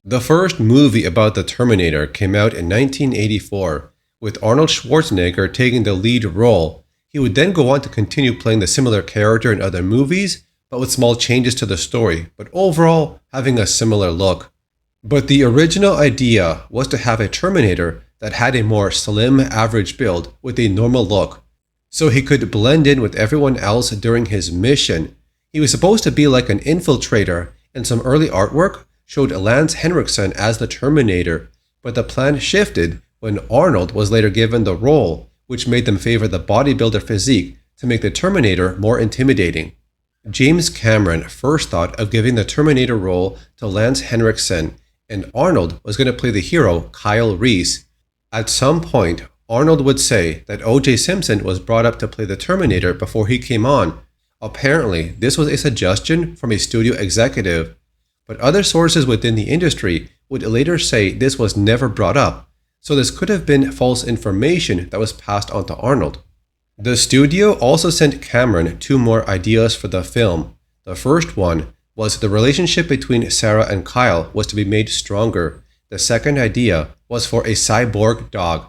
The first movie about the Terminator came out in 1984, with Arnold Schwarzenegger taking the lead role. He would then go on to continue playing the similar character in other movies, but with small changes to the story, but overall having a similar look. But the original idea was to have a Terminator that had a more slim, average build with a normal look, so he could blend in with everyone else during his mission. He was supposed to be like an infiltrator, and some early artwork showed Lance Henrikson as the Terminator, but the plan shifted when Arnold was later given the role, which made them favor the bodybuilder physique to make the Terminator more intimidating. James Cameron first thought of giving the Terminator role to Lance Henrikson, and Arnold was going to play the hero Kyle Reese. At some point, Arnold would say that O.J. Simpson was brought up to play the Terminator before he came on. Apparently, this was a suggestion from a studio executive, but other sources within the industry would later say this was never brought up, so this could have been false information that was passed on to Arnold. The studio also sent Cameron two more ideas for the film. The first one was the relationship between Sarah and Kyle was to be made stronger. The second idea was for a cyborg dog.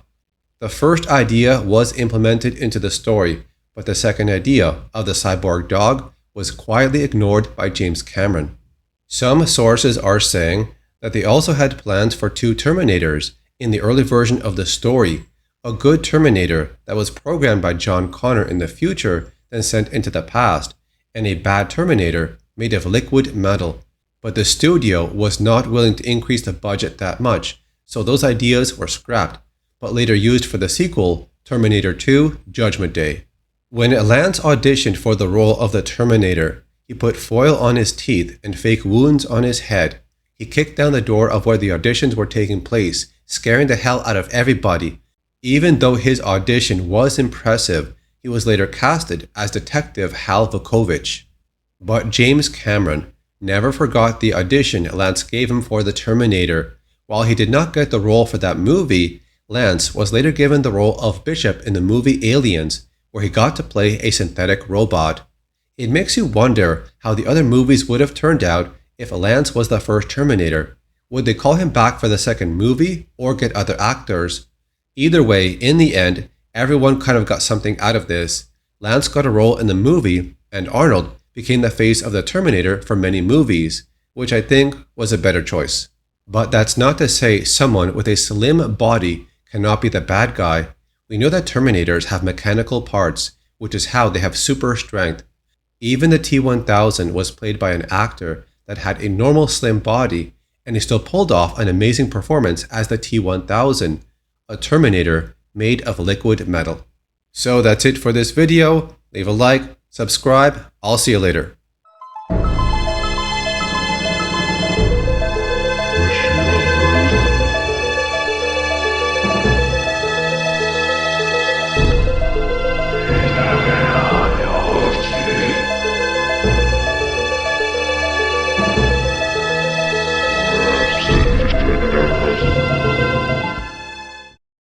The first idea was implemented into the story, but the second idea of the cyborg dog was quietly ignored by James Cameron. Some sources are saying that they also had plans for two Terminators in the early version of the story, a good Terminator that was programmed by John Connor in the future then sent into the past, and a bad Terminator made of liquid metal. But the studio was not willing to increase the budget that much, so those ideas were scrapped, but later used for the sequel, Terminator 2: Judgment Day. When Lance auditioned for the role of the Terminator, he put foil on his teeth and fake wounds on his head. He kicked down the door of where the auditions were taking place, scaring the hell out of everybody. Even though his audition was impressive, he was later casted as Detective Hal Vukovich. But James Cameron never forgot the audition Lance gave him for the Terminator. While he did not get the role for that movie, Lance was later given the role of Bishop in the movie Aliens, where he got to play a synthetic robot. It makes you wonder how the other movies would have turned out if Lance was the first Terminator. Would they call him back for the second movie or get other actors? Either way, in the end, everyone kind of got something out of this. Lance got a role in the movie, and Arnold became the face of the Terminator for many movies, which I think was a better choice. But that's not to say someone with a slim body cannot be the bad guy. We know that Terminators have mechanical parts, which is how they have super strength. Even the T-1000 was played by an actor that had a normal slim body, and he still pulled off an amazing performance as the T-1000, a Terminator made of liquid metal. So that's it for this video. Leave a like, subscribe. I'll see you later.